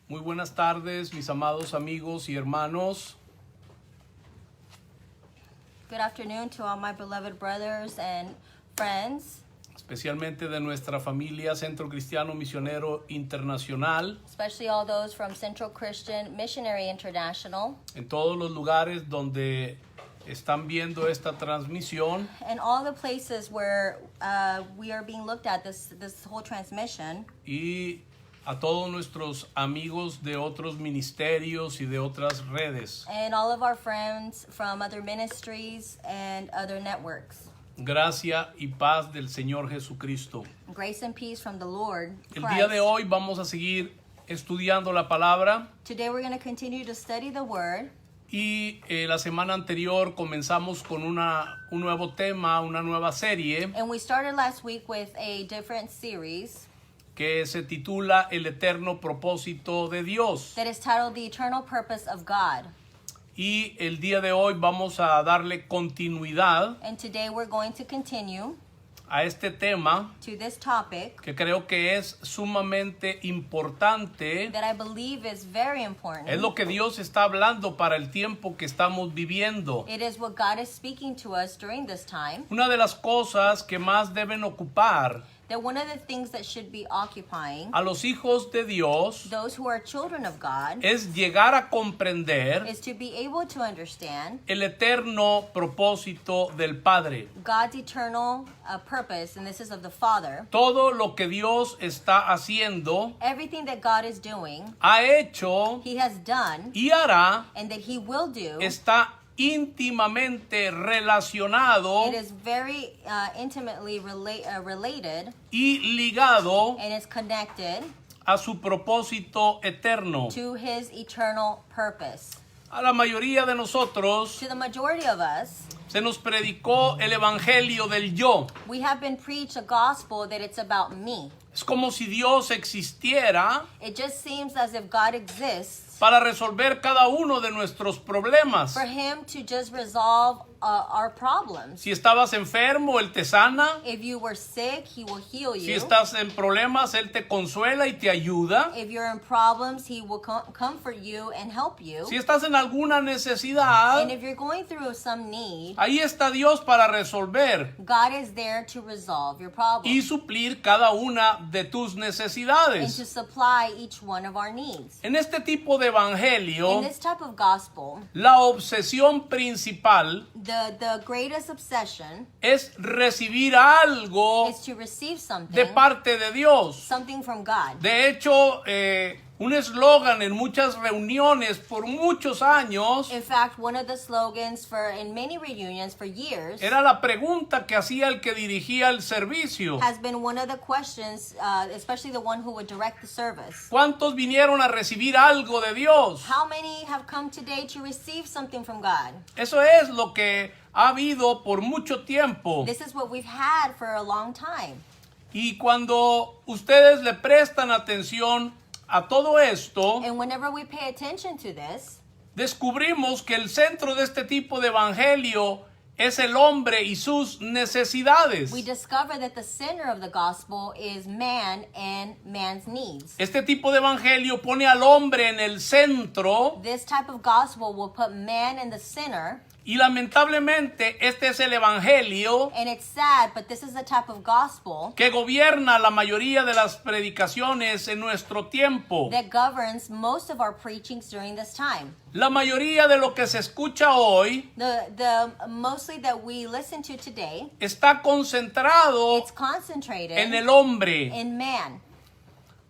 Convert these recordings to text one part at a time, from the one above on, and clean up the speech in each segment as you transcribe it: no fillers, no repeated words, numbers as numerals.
Muy buenas tardes, mis amados amigos y hermanos. Good afternoon to all my beloved brothers and friends, Especialmente de nuestra familia Centro Cristiano Misionero Internacional, especially all those from Central Christian Missionary International, en todos los lugares donde están viendo esta transmisión, and all the places where we are being looked at this whole transmission, y a todos nuestros amigos de otros ministerios y de otras redes. and all of our friends from other ministries and other networks. Gracia y paz del Señor Jesucristo. Grace and peace from the Lord El día de Christ. hoy vamos a seguir estudiando la palabra. Today we're going to continue to study the Word. Y la semana anterior comenzamos con un nuevo tema, una nueva serie And we started last week with a different series que se titula El eterno propósito de Dios. that is titled The Eternal Purpose of God. Y el día de hoy vamos a darle continuidad And today we're going to continue a este tema to this topic que creo que es sumamente importante. that I believe is very important. Es lo que Dios está hablando para el tiempo que estamos viviendo. It is what God is speaking to us during this time. Una de las cosas que más deben ocupar That one of the things that should be occupying a los hijos de Dios those who are children of God es llegar a comprender is to be able to understand el eterno propósito del Padre. God's eternal purpose, and this is of the Father. Todo lo que Dios está haciendo, Everything that God is doing, ha hecho He has done, y hará, and that He will do. está íntimamente relacionado It is very intimately related y ligado and is connected a su propósito eterno. to His eternal purpose. A la mayoría de nosotros To the majority of us, se nos predicó el evangelio del yo. we have been preached a gospel that it's about me. Es como si Dios existiera It just seems as if God exists para resolver cada uno de nuestros problemas. for Him to just resolve our problems. Si estabas enfermo, Él te sana. If you were sick, He will heal Si you. estás en problemas, Él te consuela y te ayuda. If you're in problems, He will comfort you and help you. Si estás en alguna necesidad, And if you're going through some need, ahí está Dios para resolver God is there to resolve your y problems suplir cada una de tus and to necesidades. supply each one of our needs. En este tipo de evangelio, In this type of gospel, la obsesión principal the greatest obsession es recibir algo is to receive de something, parte de Dios. something from God. De hecho, un eslogan en muchas reuniones por muchos años In fact, one of the slogans in many reunions for years era la pregunta que hacía el que dirigía el servicio. has been one of the questions, especially the one who would direct the service. ¿Cuántos vinieron a recibir algo de Dios? How many have come today to receive something from God? Eso es lo que ha habido por mucho tiempo. This is what we've had for a long time. Y cuando ustedes le prestan atención a todo esto, And whenever we pay attention to this, descubrimos que el centro de este tipo de evangelio es el hombre y sus necesidades. we discover that the center of the gospel is man and man's needs. Este tipo de evangelio pone al hombre en el centro This type of gospel will put man in the center, y lamentablemente este es el evangelio and it's sad, but this is the type of gospel que gobierna la mayoría de las predicaciones en nuestro tiempo. that governs most of our preachings during this time. La mayoría de lo que se escucha hoy The mostly that we listen to today, está concentrado it's concentrated en el hombre. in man.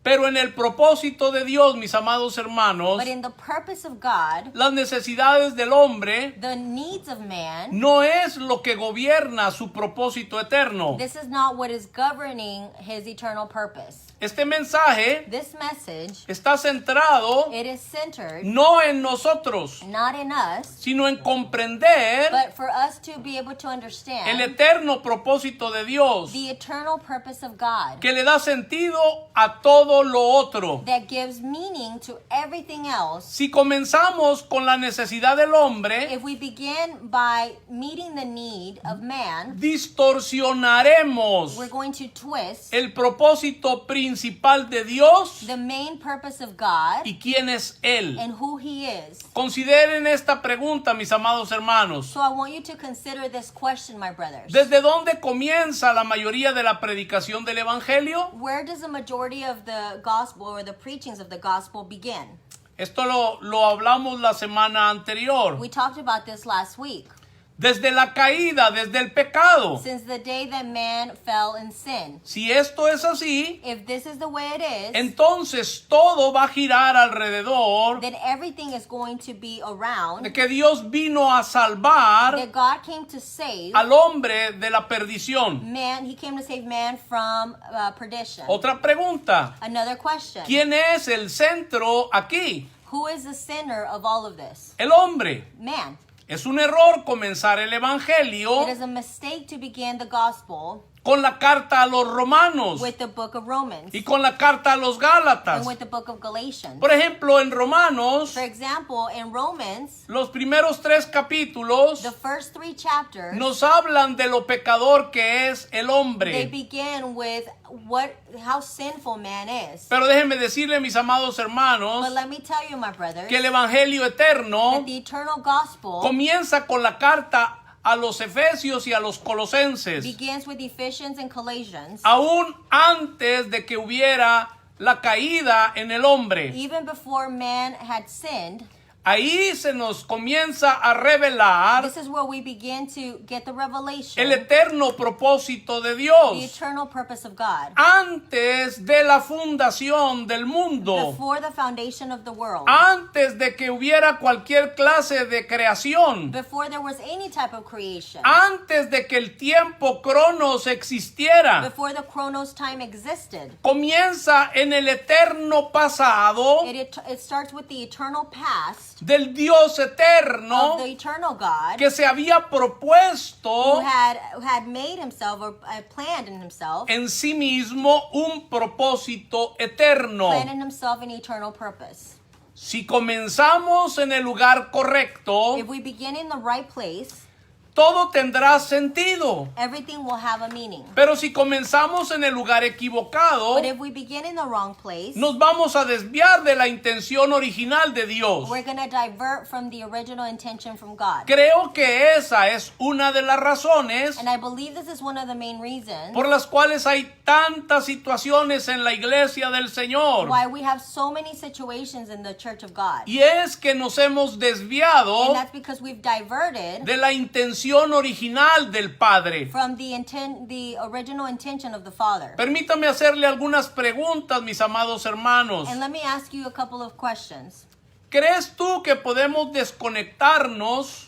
Pero en el propósito de Dios, mis amados hermanos, But in the purpose of God, las necesidades del hombre the needs of man, no es lo que gobierna su propósito eterno. this is not what is governing His eternal purpose. Este mensaje This message, está centrado it is centered no en nosotros, not in us, sino en comprender but for us to be able to el understand eterno propósito de Dios, the eternal purpose of God que le da sentido a todo lo otro. that gives meaning to everything else. Si comenzamos con la necesidad del hombre, If we begin by meeting the need of man, distorsionaremos we're going to twist el propósito principal principal de Dios the main purpose of God, y quién es Él. and who He is. Consideren esta pregunta, mis amados hermanos. So I want you to consider this question, my brothers. ¿Desde dónde comienza la mayoría de la predicación del Evangelio? Where does the majority of the gospel or the preachings of the gospel begin? Esto lo hablamos la semana anterior. We talked about this last week. Desde la caída, desde el pecado. Since the day that man fell in sin. Si esto es así, If this is the way it is, entonces todo va a girar alrededor then everything is going to be around de que Dios vino a salvar that God came to save al hombre de la perdición. man. He came to save man from perdition. Otra pregunta. Another question. ¿Quién es el centro aquí? Who is the center of all of this? El hombre. Man. Es un error comenzar el Evangelio It is a mistake to begin the gospel con la carta a los romanos with the book of Romans y con la carta a los gálatas. and with the book of Galatians. Por ejemplo, en Romanos, For example, in Romans, los primeros 3 capítulos the first 3 chapters, nos hablan de lo pecador que es el they hombre. begin with how sinful man is. Pero déjenme decirle, mis amados hermanos, But let me tell you, my brothers, que el Evangelio eterno that the eternal gospel comienza con la carta a los Efesios y a los Colosenses, begins with Ephesians and Colossians, aún antes de que hubiera la caída en el hombre. even before man had sinned. Ahí se nos comienza a revelar This is where we begin to get the revelation, el eterno propósito de the Dios eternal purpose of God, antes de la fundación del mundo, before the foundation of the world, antes de que hubiera cualquier clase de creación, before there was any type of creation, antes de que el tiempo cronos existiera. before the chronos time existed. Comienza en el eterno pasado It starts with the eternal past del Dios eterno of the eternal God que se había who propuesto had made himself or planned in himself, en sí mismo un propósito eterno. planned in himself an eternal purpose. Si comenzamos en el lugar correcto, If we begin in the right place, todo tendrá sentido. everything will have a meaning. Pero si comenzamos en el lugar equivocado, But if we begin in the wrong place, nos vamos a desviar de la intención original de Dios. we're going to divert from the original intention from God. Creo que esa es una de las razones And I believe this is one of the main reasons por las cuales hay tantas situaciones en la iglesia del Señor. why we have so many situations in the church of God. Y es que nos hemos desviado And that's because we've diverted de la intención original del Padre. from the original intention of the Father. Permítame hacerle algunas preguntas, mis amados hermanos. And let me ask you a couple of questions. ¿Crees tú que podemos desconectarnos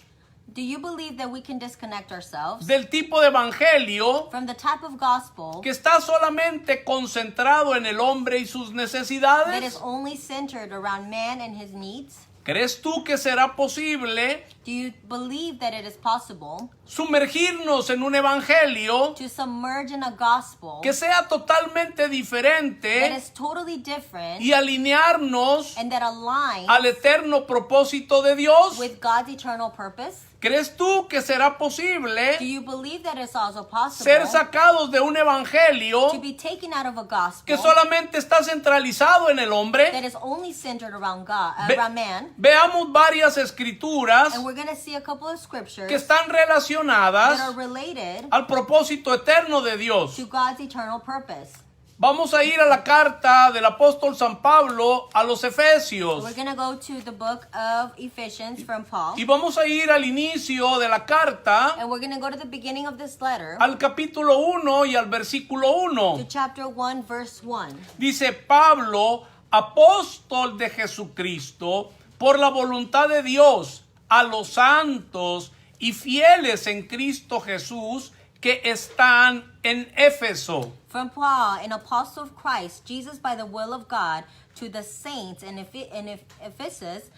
Do you believe that we can disconnect ourselves del tipo de evangelio from the type of gospel que está solamente concentrado en el hombre y sus that is necesidades? only centered around man and his needs? ¿Crees tú que será posible Do you believe that it is possible sumergirnos en un evangelio to submerge in a gospel que sea totalmente that diferente is totally different y alinearnos and that aligns al eterno propósito de Dios? with God's eternal purpose? ¿Crees tú que será Do posible you believe that it's also possible ser sacados de un to evangelio be taken out of a gospel que solamente está centralizado en el hombre? that is only centered around God, Ve- around man? Veamos varias escrituras And we're going to see a couple of scriptures que están that are relacionadas related al propósito eterno de Dios. to God's eternal purpose. Vamos a ir a la carta del apóstol San Pablo a los Efesios We're going to go to the book of Ephesians from Paul. y vamos a ir al inicio de la carta, And we're going to go to the beginning of this letter, al capítulo 1 y al versículo to 1. chapter 1, verse 1. Dice Pablo, apóstol de Jesucristo, por la voluntad de Dios, a los santos y fieles en Cristo Jesús que están en Éfeso. From Paul, an apostle of Christ, Jesus by the will of God, to the saints in Ephesus,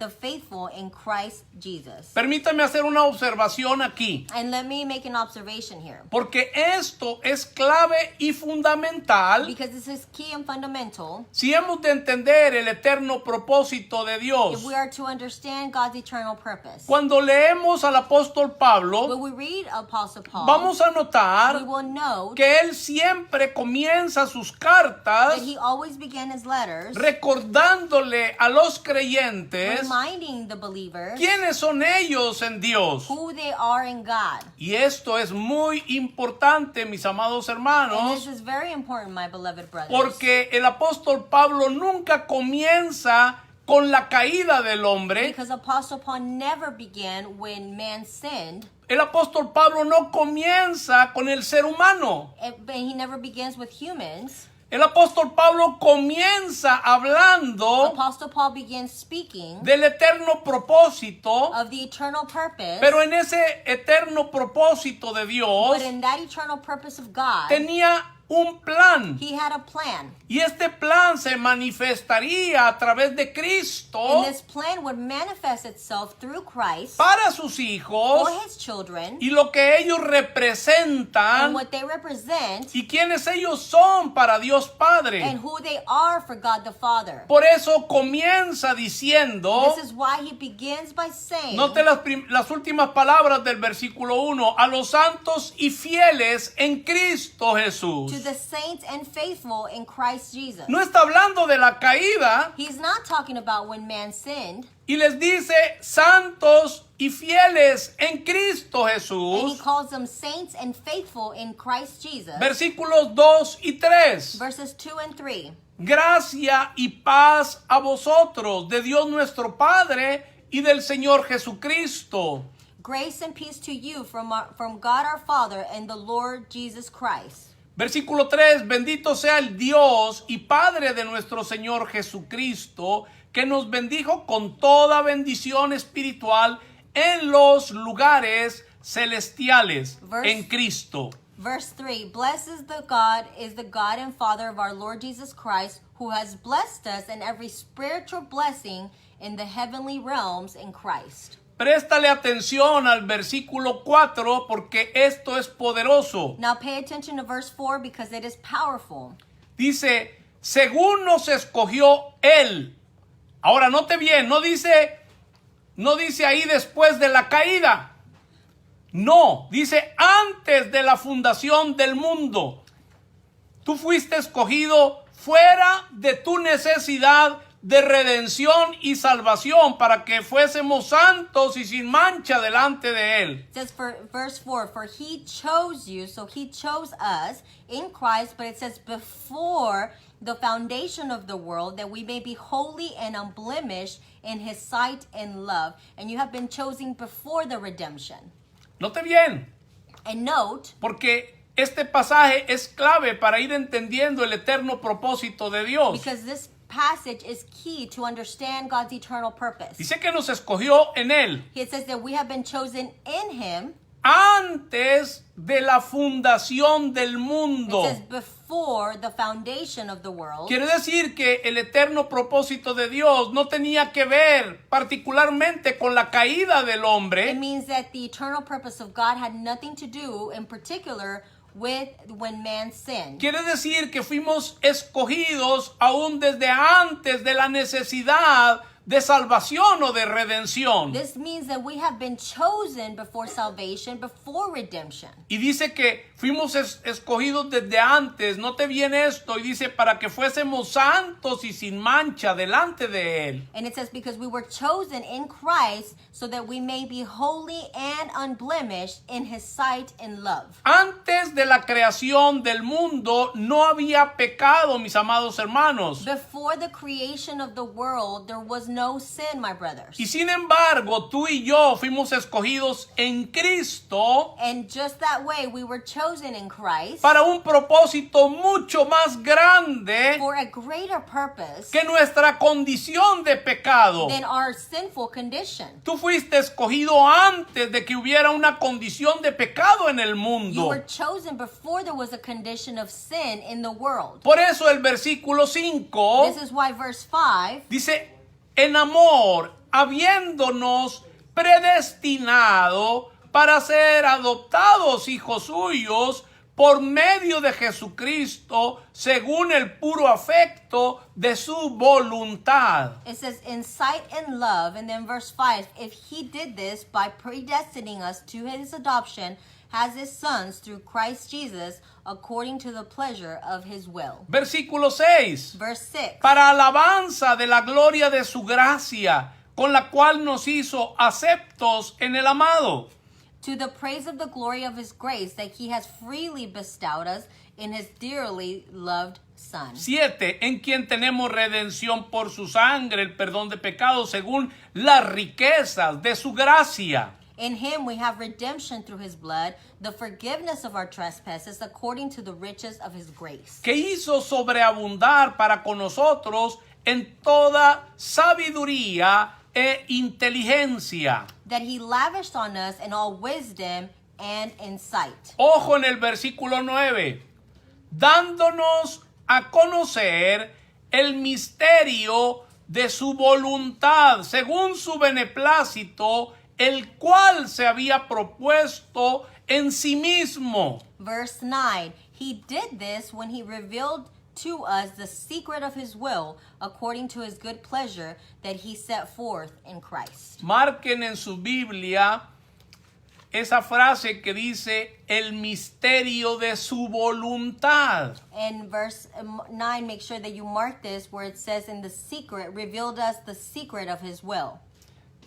the faithful in Christ Jesus. Permítame hacer una observación aquí, And let me make an observation here. porque esto es clave y fundamental Because this is key and fundamental. si hemos de entender el eterno propósito de If Dios. we are to understand God's eternal purpose. Cuando leemos al apóstol Pablo, When we read Apostle Paul, vamos a notar we will note que él siempre comienza sus cartas that he always began his letters recordándole a los creyentes reminding the believers quiénes son ellos en Dios. who they are in God. Y esto es muy importante, mis amados And hermanos, this is very important, my beloved brothers. porque el apóstol Pablo nunca comienza con la caída del hombre. Because Apostle Paul never began when man sinned, El apóstol Pablo no comienza con el ser humano. and he never begins with humans. El apóstol Pablo comienza hablando Apostle Paul begins speaking del eterno propósito, of the eternal purpose, pero en ese eterno propósito de Dios but in that eternal purpose of God, tenía un plan. he had a plan. Y este plan se manifestaría a través de Cristo And this plan would manifest itself through Christ para sus hijos for his children y lo que ellos and representan what they represent y quiénes ellos son para Dios Padre. and who they are for God the Father. Por eso comienza diciendo, This is why he begins by saying, note las últimas palabras del versículo 1, a los santos y fieles en Cristo Jesús. to the saints and faithful in Christ Jesus. No está hablando de la caída He's not talking about when man sinned, y les dice santos y fieles en Cristo and he Jesús. calls them saints and faithful in Christ Jesus. Versículos 2 y 3. Verses 2 and 3. Gracia y paz a vosotros, de Dios nuestro Padre y del Señor Jesucristo. Grace and peace to you from God our Father and the Lord Jesus Christ. Versículo 3, bendito sea el Dios y Padre de nuestro Señor Jesucristo, que nos bendijo con toda bendición espiritual en los lugares celestiales en Cristo. Verse 3, blessed is the God and Father of our Lord Jesus Christ, who has blessed us in every spiritual blessing in the heavenly realms in Christ. Préstale atención al versículo 4 porque esto es poderoso. Now pay attention to verse 4 because it is powerful. Dice, según nos escogió Él. Ahora note bien, no dice ahí después de la caída. No, dice antes de la fundación del mundo. Tú fuiste escogido fuera de tu necesidad de redención y salvación para que fuésemos santos y sin mancha delante de Él. It says for verse 4, for he chose you, so he chose us in Christ, but it says before the foundation of the world, that we may be holy and unblemished in his sight and love. And you have been chosen before the redemption. Note bien, And note, porque este pasaje es clave para ir entendiendo el eterno propósito de Dios. because this passage is key to understand God's eternal purpose. Dice que nos escogió en Él It says that we have been chosen in him. antes de la fundación del It mundo. says before the foundation of the world. Quiere decir que el eterno propósito de Dios no tenía que ver particularmente con la caída del It hombre, means that the eternal purpose of God had nothing to do in particular with when man sinned. quiere decir que fuimos escogidos aún desde antes de la necesidad de salvación o de redención. This means that we have been chosen before salvation, before redemption. Y dice que fuimos escogidos desde antes, note bien esto, y dice para que fuésemos santos y sin mancha delante de Él. And it says because we were chosen in Christ so that we may be holy and unblemished in his sight and love. Antes de la creación del mundo no había pecado, mis amados hermanos. Before the creation of the world, there was no sin, my brothers. Y sin embargo, tú y yo fuimos escogidos en Cristo And just that way, we were chosen in Christ para un propósito mucho más grande for a greater purpose que nuestra condición de pecado. than our sinful condition. Tú fuiste escogido antes de que hubiera una condición de pecado en el You mundo. were chosen before there was a condition of sin in the world. Por eso el versículo 5 This is why verse 5, dice, en amor, habiéndonos predestinado para ser adoptados hijos suyos por medio de Jesucristo, según el puro afecto de su voluntad. It says, in sight and love, and then verse 5, if he did this by predestining us to his adoption as his sons through Christ Jesus, according to the pleasure of his will. Versículo 6. Verse 6, Para alabanza de la gloria de su gracia, con la cual nos hizo aceptos en el amado. to the praise of the glory of his grace that he has freely bestowed us in his dearly loved Son. 7. En quien tenemos redención por su sangre, el perdón de pecados, según las riquezas de su gracia. In him we have redemption through his blood, the forgiveness of our trespasses according to the riches of his grace. Que hizo sobreabundar para con nosotros en toda sabiduría e inteligencia. That he lavished on us in all wisdom and insight. Ojo en el versículo 9. Dándonos a conocer el misterio de su voluntad, según su beneplácito, el cual se había propuesto en sí mismo. Verse 9, he did this when he revealed to us the secret of his will, according to his good pleasure that he set forth in Christ. Marquen en su Biblia esa frase que dice el misterio de su voluntad. In verse 9, make sure that you mark this where it says in the secret, revealed us the secret of his will.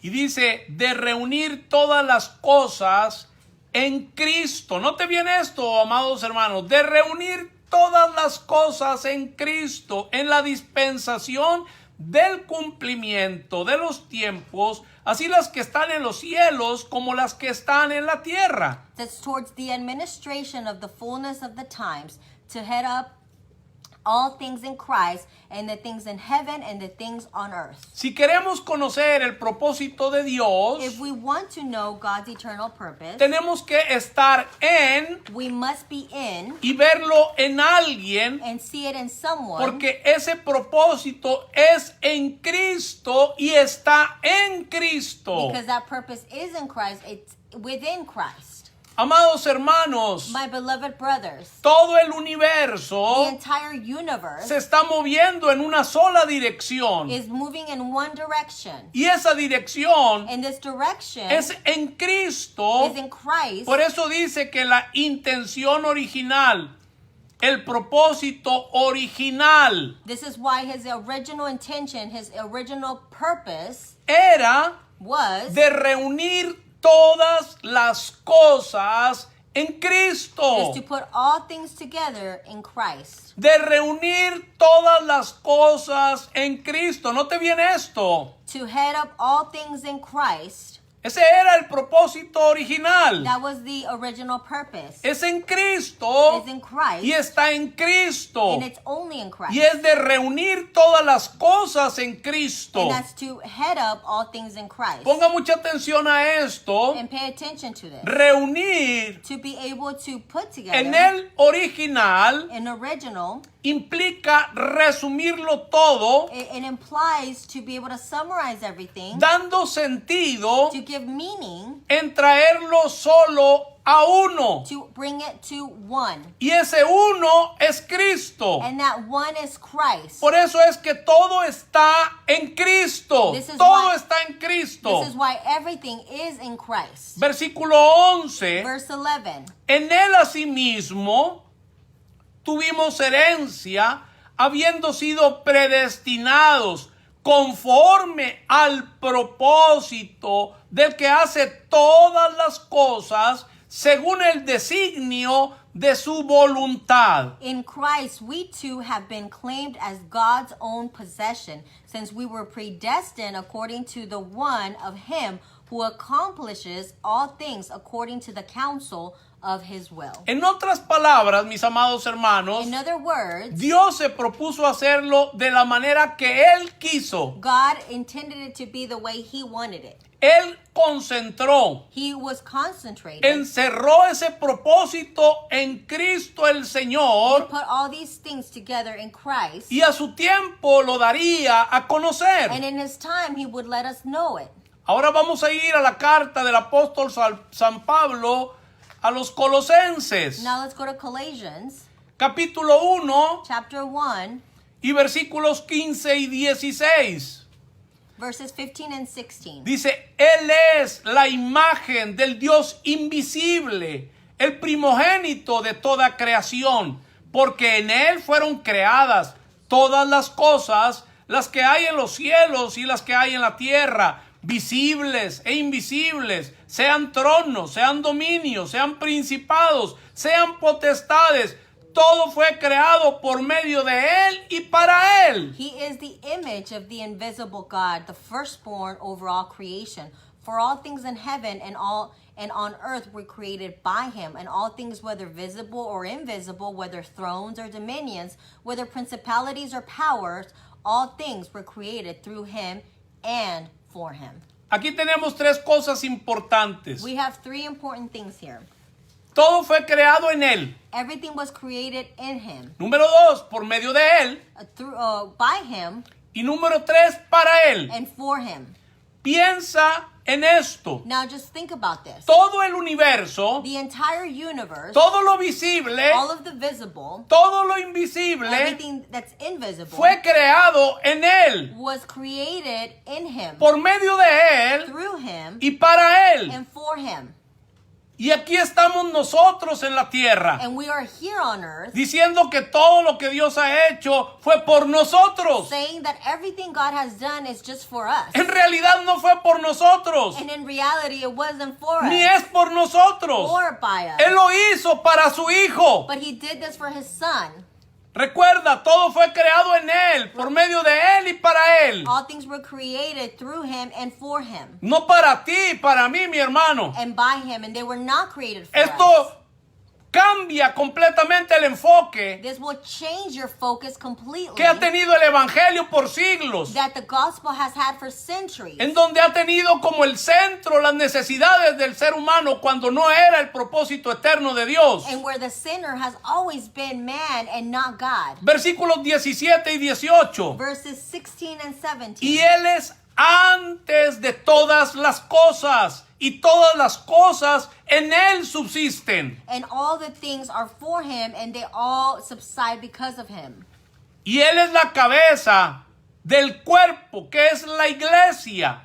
Y dice de reunir todas las cosas en Cristo. Note bien esto, amados hermanos, de reunir todas las cosas en Cristo, en la dispensación del cumplimiento de los tiempos, así las que están en los cielos como las que están en la tierra. That's towards the administration of the fullness of the times, to head up all things in Christ, and the things in heaven and the things on earth. Si queremos conocer el propósito de Dios, If we want to know God's eternal purpose, tenemos que estar en we must be in y verlo en alguien, and see it in someone, porque ese propósito es en Cristo y está en Cristo. because that purpose is in Christ, it's within Christ. Amados hermanos, My beloved brothers, todo el the universo entire universe se está moviendo en una sola dirección. is moving in one direction. Y esa dirección And this direction es en Cristo. is in Christ. Por eso dice que la intención original, el propósito original, This is why his original intention, his original purpose era was de reunir todas las cosas en Cristo. is to put all things together in Christ. De reunir todas las cosas en Cristo. Note bien esto. To head up all things in Christ. Ese era el propósito original. That was the original purpose. Es en Cristo It's in Christ. y está en Cristo. And it's only in Christ. Y es de reunir todas las cosas en Cristo. And that's to head up all things in Christ. Ponga mucha atención a esto. And pay attention to this. Reunir To be able to put together en el original an original, implica resumirlo todo, it implies to be able to summarize everything, dando sentido to give meaning, en traerlo solo a uno. to bring it to one. Y ese uno es Cristo. And that one is Christ. Por eso es que todo está en Cristo. This is Todo why- está en Cristo. This is why everything is in Christ. Versículo 11. Verse 11. En él asimismo tuvimos herencia, habiendo sido predestinados conforme al propósito del que hace todas las cosas según el designio de su voluntad. In Christ, we too have been claimed as God's own possession, since we were predestined according to the one of Him who accomplishes all things according to the counsel of his will. En otras palabras, mis amados hermanos, In other words, Dios se propuso hacerlo de la manera que Él quiso. God intended it to be the way he wanted it. Él concentró, He was concentrated. encerró ese propósito en Cristo el He Señor put all these things together in Christ. y a su tiempo lo daría a conocer. And in his time, he would let us know it. Ahora vamos a ir a la carta del apóstol San Pablo a los Colosenses, Now let's go to Colossians capítulo 1 chapter 1, y versículos 15 y 16. verses 15 and 16. Dice, Él es la imagen del Dios invisible, el primogénito de toda creación, porque en Él fueron creadas todas las cosas, las que hay en los cielos y las que hay en la tierra, visibles e invisibles, sean tronos, sean dominios, sean principados, sean potestades. Todo fue creado por medio de Él y para Él. He is the image of the invisible God, the firstborn over all creation. For all things in heaven and on earth were created by him, and all things, whether visible or invisible, whether thrones or dominions, whether principalities or powers, all things were created through him and for him. Aquí tenemos tres cosas importantes. We have three important things here. Todo fue creado en Él. Everything was created in him, Número 2, por medio de Él. by him, Y número 3, para Él. and for him. Piensa en esto. Now just think about this. Todo el universo, The entire universe, todo lo visible, all of the visible, todo lo invisible, everything that's invisible, fue creado en Él. was created in him, Por medio de Él through him, y para Él. and for him. Y aquí estamos nosotros en la tierra, And we are here on earth diciendo que todo lo que Dios ha hecho fue por nosotros. saying that everything God has done is just for us. En realidad no fue por nosotros, And in reality, it wasn't for ni us es por nosotros. or by us. Él lo hizo para su Hijo. But he did this for his son. Recuerda, todo fue creado en Él, por medio de Él y para Él. All things were created through him and for him No para ti, para mí, mi hermano. and by him, and they were not created for us. Esto cambia completamente el enfoque This will change your focus completely que ha tenido el Evangelio por siglos, that the gospel has had for centuries. en donde ha tenido como el centro las necesidades del ser humano cuando no era el propósito eterno de Dios. And where the sinner has always been man and not God. Versículos 17 y 18. Verses 16 and 17. Y Él es antes de todas las cosas, y todas las cosas en Él subsisten. And all the things are for him, and they all subside because of him. Y Él es la cabeza del cuerpo, que es la iglesia.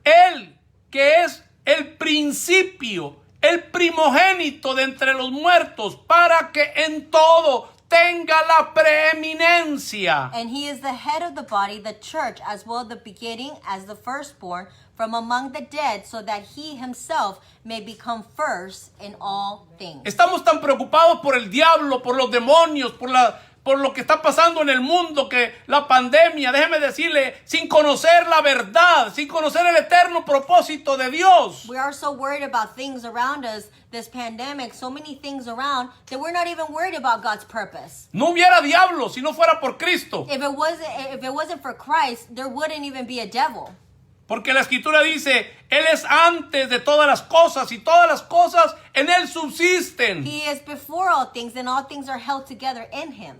Él, que es el principio, el primogénito de entre los muertos, para que en todo tenga la preeminencia. And he is the head of the body, the church, as well the beginning as the firstborn from among the dead, so that he himself may become first in all things. Estamos tan preocupados por el diablo, por los demonios, por lo que está pasando en el mundo, que la pandemia, déjeme decirle, sin conocer la verdad, sin conocer el eterno propósito de Dios. We are so worried about things around us, this pandemic, so many things around, that we're not even worried about God's purpose. No hubiera diablo si no fuera por Cristo. If it wasn't for Christ, there wouldn't even be a devil. Porque la Escritura dice, Él es antes de todas las cosas y todas las cosas en Él subsisten. He is before all things, and all things are held together in him.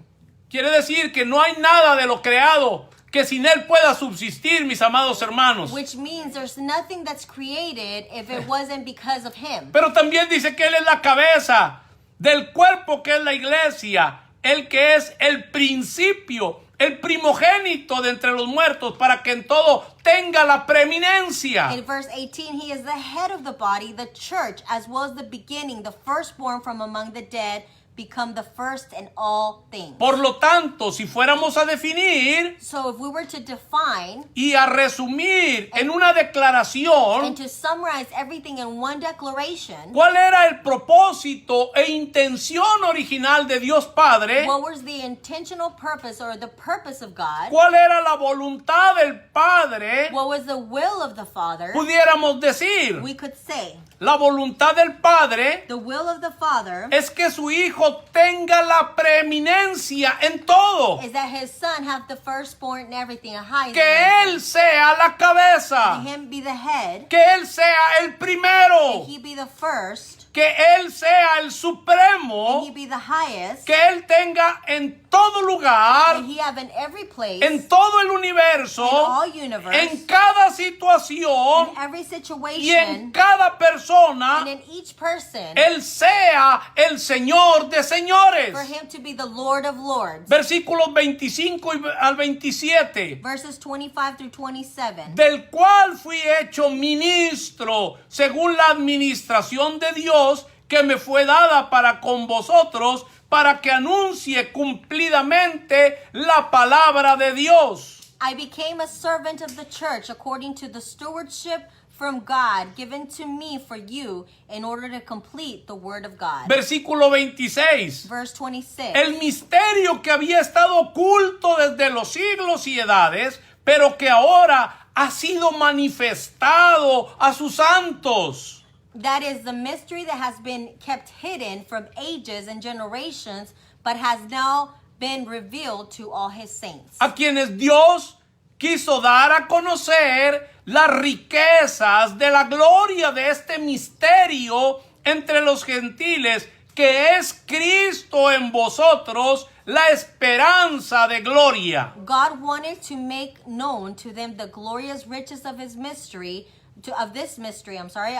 Quiere decir que no hay nada de lo creado que sin Él pueda subsistir, mis amados hermanos. Which means there's nothing that's created if it wasn't because of him. Pero también dice que Él es la cabeza del cuerpo que es la iglesia, el que es el principio, el primogénito de entre los muertos, para que en todo tenga la preeminencia. In verse 18, he is the head of the body, the church, as well as the beginning, the firstborn from among the dead, become the first in all things. Por lo tanto, si fuéramos a definir So if we were to define y a resumir en una declaración and to summarize everything in one declaration, cuál era el propósito e intención original de Dios Padre, what was the intentional purpose or the purpose of God? cuál era la voluntad del Padre, What was the will of the Father? pudiéramos decir, We could say la voluntad del Padre the will of the Father es que su Hijo tenga la preeminencia en todo, is that his Son have the firstborn and everything, a high que Él sea la cabeza, him be the head, que Él sea el primero, he be the first, que Él sea el supremo, and he be the highest, que Él tenga en todo lugar, and he have in every place, en todo el in universo, all universe, en cada situación in every y en situation, cada persona, and in each person, Él sea el Señor de señores. for him to be the Lord of Lords. Versículos 25 al 27. Verses 25 through 27. Del cual fui hecho ministro según la administración de Dios que me fue dada para con vosotros, para que anuncie cumplidamente la palabra de Dios. I became a servant of the church according to the stewardship from God given to me for you in order to complete the word of God. Versículo 26. Verse 26. El misterio que había estado oculto desde los siglos y edades, pero que ahora ha sido manifestado a sus santos. That is the mystery that has been kept hidden from ages and generations, but has now been revealed to all his saints. A quienes Dios quiso dar a conocer las riquezas de la gloria de este misterio entre los gentiles, que es Cristo en vosotros, la esperanza de gloria. God wanted to make known to them the glorious riches of his mystery,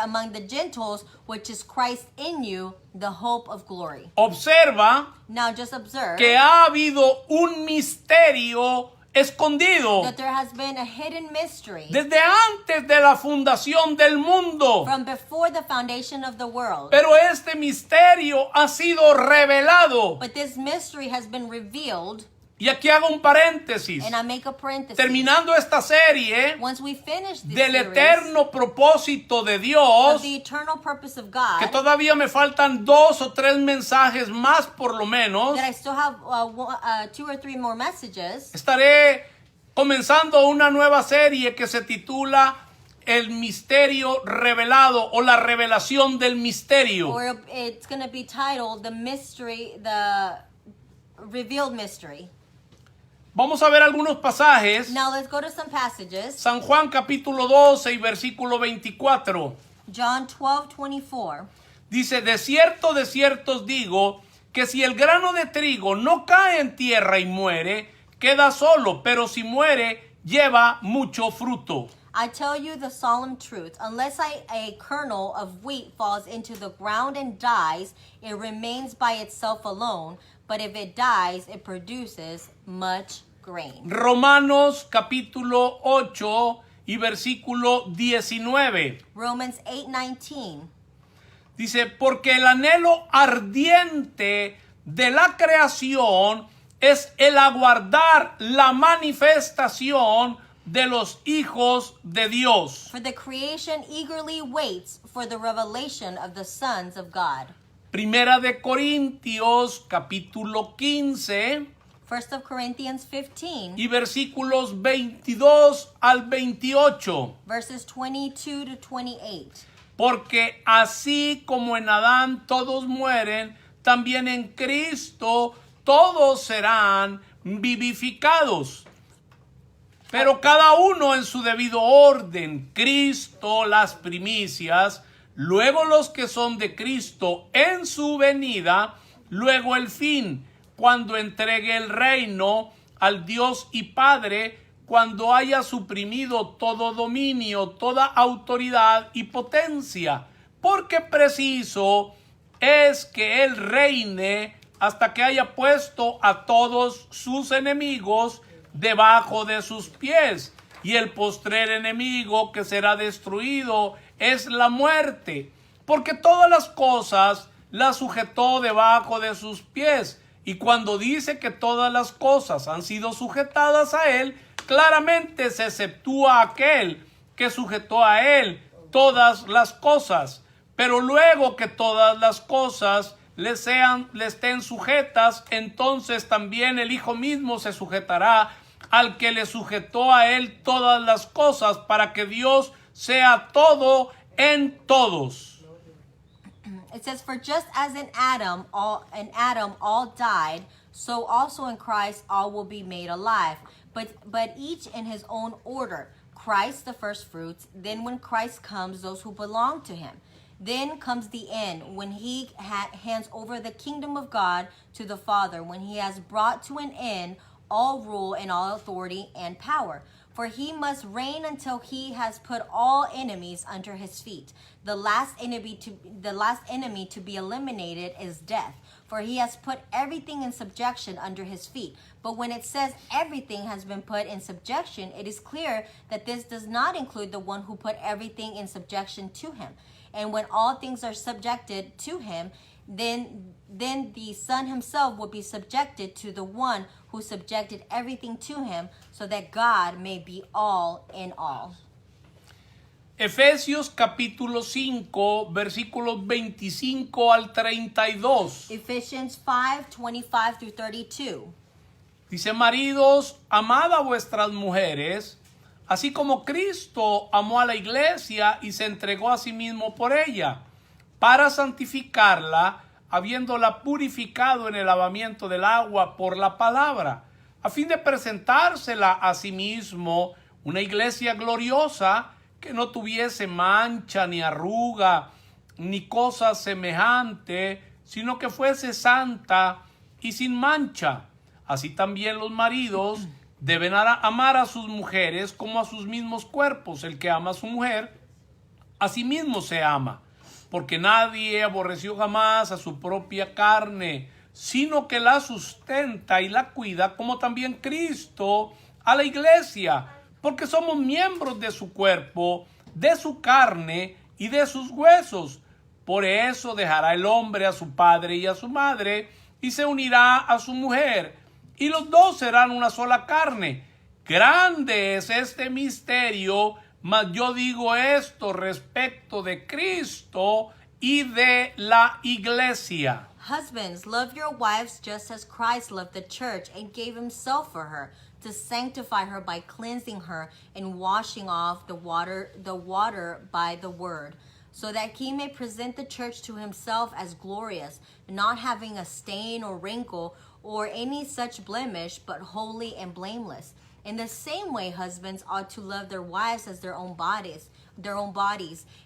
among the Gentiles, which is Christ in you, the hope of glory. Observa Now just observe que ha habido un misterio escondido that there has been a hidden mystery desde antes de la fundación del mundo. from before the foundation of the world. Pero este misterio ha sido revelado. But this mystery has been revealed, Y aquí hago un paréntesis. and I make a parenthesis. Terminando esta serie Once we finish this del series eterno propósito de of Dios, the eternal purpose of que God, todavía me faltan 2 o 3 mensajes más por lo menos, that I still have 2 or 3 more messages, estaré comenzando una nueva serie que se titula El misterio revelado o la revelación del misterio. or it's going to be titled the revealed mystery. Vamos a ver algunos pasajes. Now let's go to some passages. San Juan capítulo 12 y versículo 24. John 12:24. Dice, de cierto os digo, que si el grano de trigo no cae en tierra y muere, queda solo, pero si muere, lleva mucho fruto. I tell you the solemn truth, unless a kernel of wheat falls into the ground and dies, it remains by itself alone, but if it dies, it produces much grain. Romanos capítulo 8 y versículo 19. Romans 8:19. Dice, porque el anhelo ardiente de la creación es el aguardar la manifestación de los hijos de Dios. For the creation eagerly waits for the revelation of the sons of God. Primera de Corintios capítulo 15 1 of Corinthians 15, y versículos 22 al 28. verses 22 to 28. Porque así como en Adán todos mueren, también en Cristo todos serán vivificados. Pero cada uno en su debido orden. Cristo las primicias, luego los que son de Cristo en su venida, luego el fin, cuando entregue el reino al Dios y Padre, cuando haya suprimido todo dominio, toda autoridad y potencia, porque preciso es que Él reine hasta que haya puesto a todos sus enemigos debajo de sus pies. Y el postrer enemigo que será destruido es la muerte, porque todas las cosas la sujetó debajo de sus pies. Y cuando dice que todas las cosas han sido sujetadas a él, claramente se exceptúa aquel que sujetó a él todas las cosas. Pero luego que todas las cosas le estén sujetas, entonces también el Hijo mismo se sujetará al que le sujetó a él todas las cosas, para que Dios sea todo en todos. It says, for just as in Adam all died, so also in Christ all will be made alive, but each in his own order. Christ the first fruits, then when Christ comes, those who belong to him. Then comes the end, when he hands over the kingdom of God to the Father, when he has brought to an end all rule and all authority and power. For he must reign until he has put all enemies under his feet. The last enemy to be eliminated is death, for he has put everything in subjection under his feet. But when it says everything has been put in subjection, it is clear that this does not include the one who put everything in subjection to him. And when all things are subjected to him, then the Son himself will be subjected to the one who subjected everything to him, so that God may be all in all. Efesios capítulo 5, versículos 25 al 32. Ephesians 5:25 through 32. Dice: maridos, amad a vuestras mujeres, así como Cristo amó a la iglesia y se entregó a sí mismo por ella, para santificarla, habiéndola purificado en el lavamiento del agua por la palabra, a fin de presentársela a sí mismo una iglesia gloriosa, que no tuviese mancha ni arruga ni cosa semejante, sino que fuese santa y sin mancha. Así también los maridos deben amar a sus mujeres como a sus mismos cuerpos. El que ama a su mujer, a sí mismo se ama, porque nadie aborreció jamás a su propia carne, sino que la sustenta y la cuida, como también Cristo a la iglesia, porque somos miembros de su cuerpo, de su carne y de sus huesos. Por eso dejará el hombre a su padre y a su madre, y se unirá a su mujer, y los dos serán una sola carne. Grande es este misterio, mas yo digo esto respecto de Cristo y de la iglesia. Husbands, love your wives just as Christ loved the church and gave himself for her, to sanctify her by cleansing her and washing off the water by the word, so that he may present the church to himself as glorious, not having a stain or wrinkle or any such blemish, but holy and blameless. In the same way, husbands ought to love their wives as their own bodies.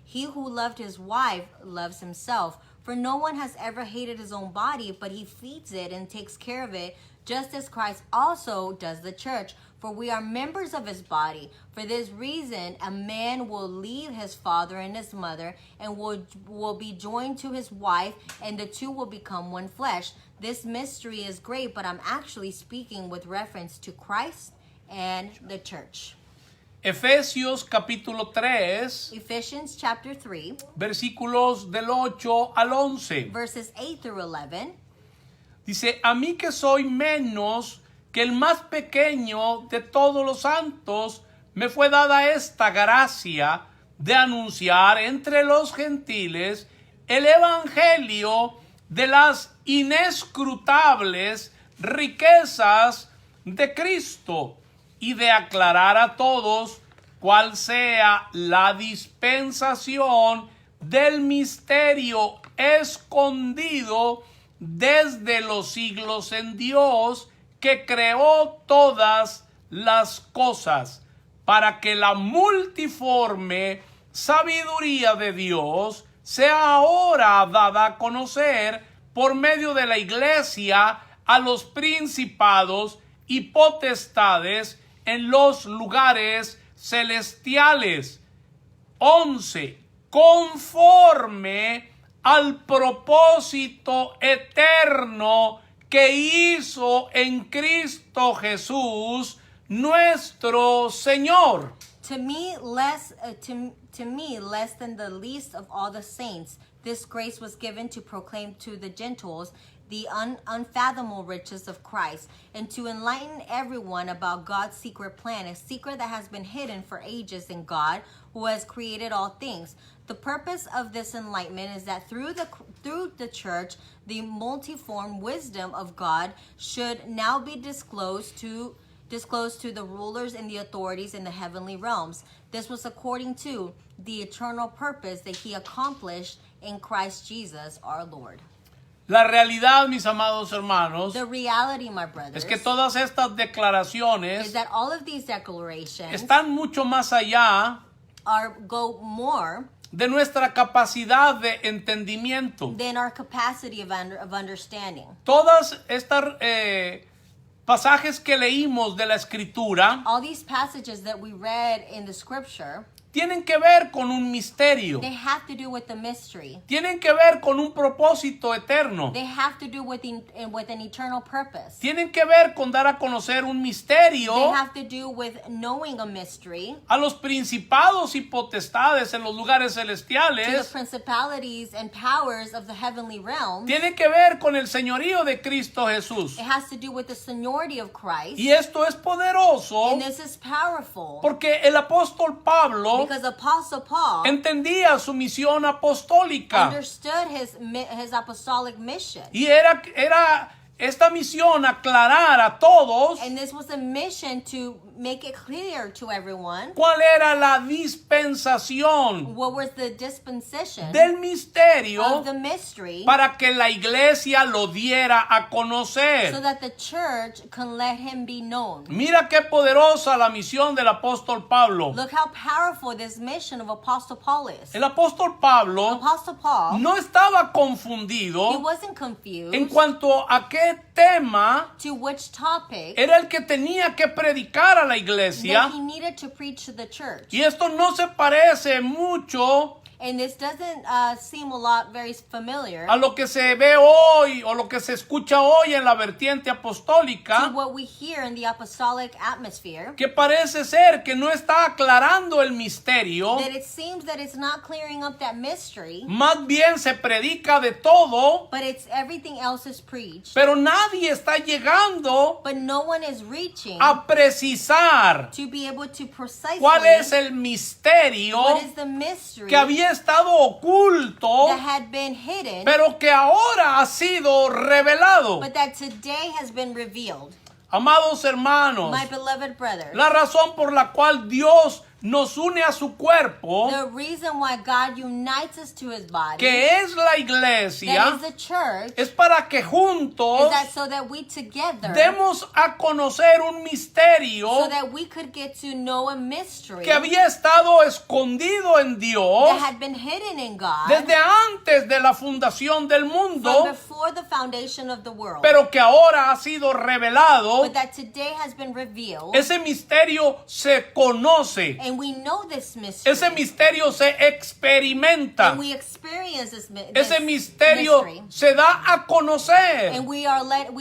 He who loved his wife loves himself. For no one has ever hated his own body, but he feeds it and takes care of it, just as Christ also does the church. For we are members of his body. For this reason, a man will leave his father and his mother, and will be joined to his wife, and the two will become one flesh. This mystery is great, but I'm actually speaking with reference to Christ and the church. Efesios capítulo 3, Ephesians chapter 3, versículos del 8 al 11. verses 8 through 11. Dice: a mí que soy menos que el más pequeño de todos los santos, me fue dada esta gracia de anunciar entre los gentiles el evangelio de las inescrutables riquezas de Cristo, y de aclarar a todos cuál sea la dispensación del misterio escondido desde los siglos en Dios, que creó todas las cosas, para que la multiforme sabiduría de Dios sea ahora dada a conocer por medio de la iglesia a los principados y potestades en los lugares celestiales. 11. Conforme al propósito eterno que hizo en Cristo Jesús, nuestro Señor. To me, less than the least of all the saints, This grace was given to proclaim to the Gentiles the unfathomable riches of Christ, and to enlighten everyone about God's secret plan, a secret that has been hidden for ages in God, who has created all things. The purpose of this enlightenment is that through the church, the multiform wisdom of God should now be disclosed to the rulers and the authorities in the heavenly realms. This was according to the eternal purpose that he accomplished in Christ Jesus our Lord. La realidad, mis amados hermanos, The reality, my brothers, es que todas estas is declaraciones that all of these declarations están mucho más allá go more de nuestra capacidad de entendimiento. than our capacity of understanding. Todas estas pasajes que leímos de la Escritura All these passages that we read in the scripture, tienen que ver con un misterio, they have to do with the mystery. tienen que ver con un propósito eterno, They have to do with an eternal purpose. tienen que ver con dar a conocer un They misterio have to do with knowing a mystery a los principados y potestades en los lugares to the celestiales, principalities and powers of the heavenly realm. tiene que ver con el señorío de Cristo Jesús. It has to do with the seniority of Christ. Y esto es poderoso And this is powerful porque el apóstol Pablo because Apostle Paul entendía su misión apostólica understood his apostolic mission. y era esta misión aclarar a todos And this was a mission to make it clear to everyone cuál era la dispensación what was the dispensation del misterio of the mystery para que la iglesia lo diera a conocer. so that the church can let him be known. Mira qué poderosa la misión del apóstol Pablo. Look how powerful this mission of Apostle Paul is. El apóstol Pablo Apostle Paul, no estaba he confundido wasn't confused en cuanto a qué tema to which topic era el que tenía que predicar a la iglesia. that he needed to preach to the church. Y esto no se parece mucho And this doesn't seem a lot very familiar a lo que se ve hoy o lo que se escucha hoy en la vertiente to apostólica, what we hear in the apostolic atmosphere, que parece ser que no está aclarando el misterio, that it seems that it's not clearing up that mystery, más bien se predica de todo, but it's everything else is preached, pero nadie está llegando but no one is reaching a precisar to be able to precisely cuál es el misterio what is the mystery que había estado oculto, that had been hidden, pero que ahora ha sido revelado. but that today has been revealed. Amados hermanos, My beloved brothers, la razón por la cual Dios nos une a su cuerpo, the reason why God unites us to his body, que es la that iglesia, is the church, es para que juntos is that so that we together, demos a conocer un misterio so that we could get to know a mystery que había estado escondido en Dios that had been hidden in God desde antes de la fundación del from mundo, before the foundation of the world, pero que ahora ha sido revelado. but that today has been revealed, Ese misterio se conoce, and we know this mystery, ese misterio se experimenta, and we experience this ese misterio mystery, se da a conocer, and we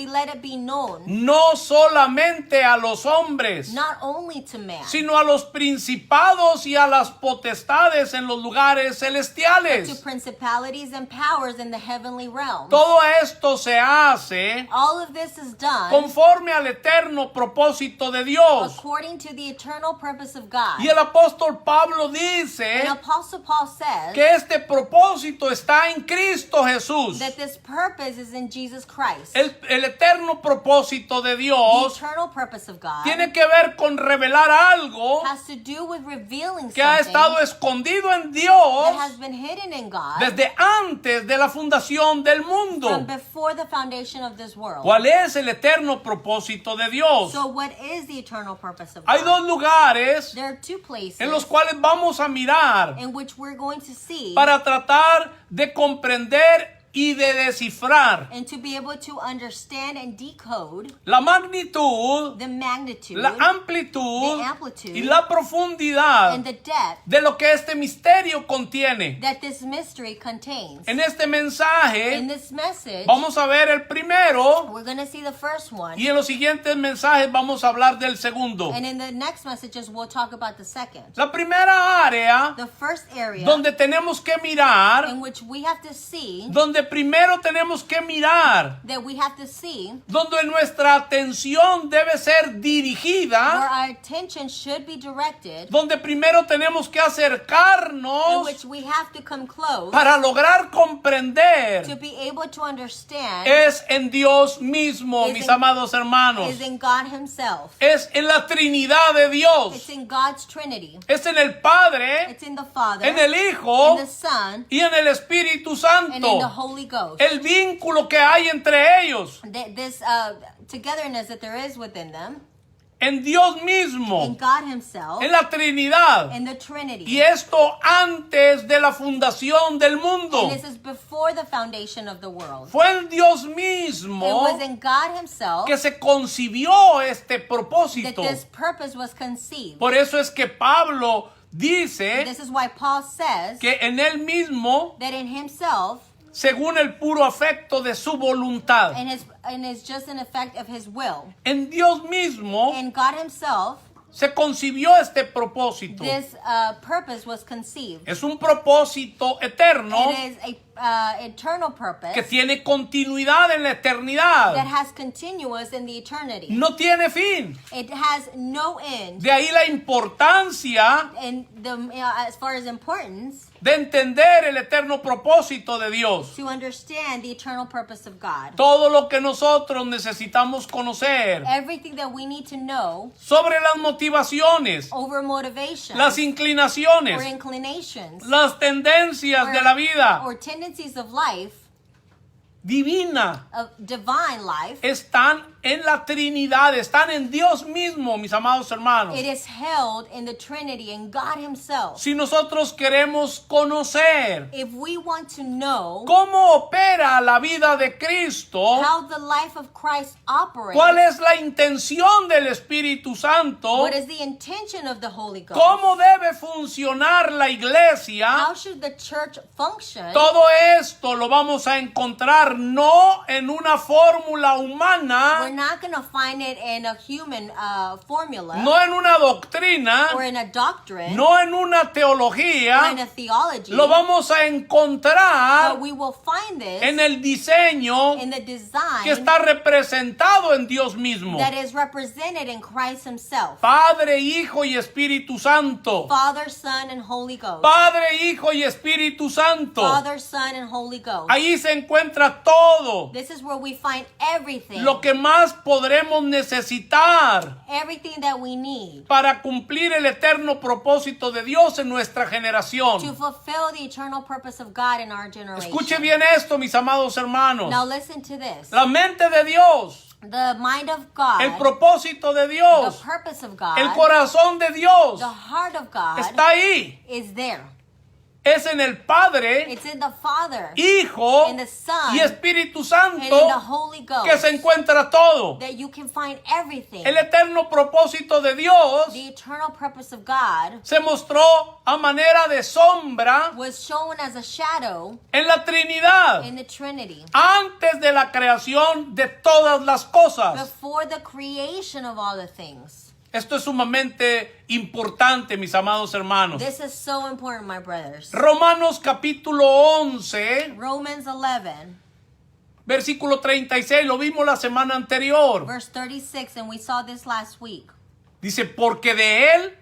let it be known, no solamente a los hombres, not only to man, sino a los principados y a las potestades en los lugares to celestiales. principalities and powers in the heavenly realm. Todo esto se hace All of this is done conforme al eterno propósito de Dios. according to the eternal purpose of God. Y el apóstol Pablo dice And Apostle Paul says que este propósito está en Cristo Jesús. that this purpose is in Jesus Christ. El eterno propósito de The Dios eternal purpose of God tiene que ver con revelar algo has to do with revealing que ha something estado escondido en that Dios has been hidden in God desde antes de la fundación del from mundo. before the foundation of this world. ¿Cuál es el eterno propósito de Dios? So what is the eternal purpose of Hay God? dos lugares There are two places en los cuales vamos a mirar in which we're going to see para tratar de comprender y de descifrar and to be able to understand and decode la magnitud, the magnitude la amplitud the amplitude, y la profundidad and the depth de lo que este misterio contiene. that this mystery contains. En este In mensaje this message, vamos a ver el primero we're going to see the first one, y en los siguientes mensajes vamos a hablar del segundo. and in the next messages, we'll talk about the second. La primera área The first area donde tenemos que mirar, in which we have to see, donde primero tenemos que mirar, that we have to see, donde nuestra atención debe ser where dirigida, our attention should be directed, donde primero tenemos que in acercarnos which we have to come close para lograr comprender, to be able to understand, es en Dios mismo, is mis in- amados hermanos. is in God Himself. Es en la Trinidad de It's Dios. in God's Trinity. Es en el Padre, It's in the Father, en el Hijo in the Son, y en el Espíritu and in the Santo. Holy Ghost. El vínculo que hay entre ellos, This togetherness that there is within them, en Dios in mismo, God Himself, en la Trinidad. in the Trinity. Y esto antes de la fundación del mundo. And this is before the foundation of the world. Fue en Dios It mismo was in God Himself que se concibió este that propósito. this purpose was conceived. Por eso es que Pablo dice This is why Paul says que en él mismo, that in Himself, según el puro afecto de su voluntad, and is just an effect of His will. en Dios mismo In God Himself, se concibió este propósito. this purpose was conceived. Es un propósito eterno It is a eternal purpose que tiene continuidad en la eternidad. that has continuous in the eternity. No tiene fin. It has no end. De ahí la importancia And as far as importance, de entender el eterno propósito de Dios. to understand the eternal purpose of God. Todo lo que nosotros necesitamos conocer Everything that we need to know sobre las motivaciones, over motivation, las or inclinaciones, inclinations, las tendencias de la vida or tendencies of life, divina, of divine life, están en la Trinidad, están en Dios mismo, mis amados hermanos. it is held in the Trinity, in God Himself. Si nosotros queremos conocer If we want to know cómo opera la vida de Cristo, how the life of Christ operates, cuál es la intención del Espíritu Santo, what is the intention of the Holy Ghost, cómo debe funcionar la iglesia, how should the church function, todo esto lo vamos a encontrar no en una fórmula we're humana, not going to find it in a human formula, no en una doctrina, or in a doctrine, no en una or in teología, a theology, lo vamos a encontrar but we will find this en el diseño in the design que está representado en Dios mismo. that is represented in Christ Himself. Padre, Hijo y Espíritu Santo. Father, Son, and Holy Ghost. Padre, Hijo y Espíritu Santo. Father, Son, and Holy Ghost. Ahí se encuentra todo This is where we find everything. lo que más podremos necesitar Everything that we need para cumplir el eterno propósito de Dios en nuestra to generación. fulfill the eternal purpose of God in our generation. Escuche bien esto, mis amados hermanos. Now listen to this. La mente de Dios, The mind of God, el propósito de the Dios, purpose of God, el corazón de Dios the heart of God está ahí. is there. Es en el Padre, It's in the Father Hijo in the Son, y Espíritu and in the Santo Holy Ghost que se encuentra todo. that you can find everything. El eterno propósito de Dios The eternal purpose of God se mostró a manera de sombra was shown as a shadow en la Trinidad in the Trinity antes de la creación de todas las cosas. before the creation of all the things. Esto es sumamente importante, mis amados hermanos. This is so important, my brothers. Romanos capítulo 11, Romans 11, versículo 36, lo vimos la semana anterior. verse 36, and we saw this last week. Dice, porque de Él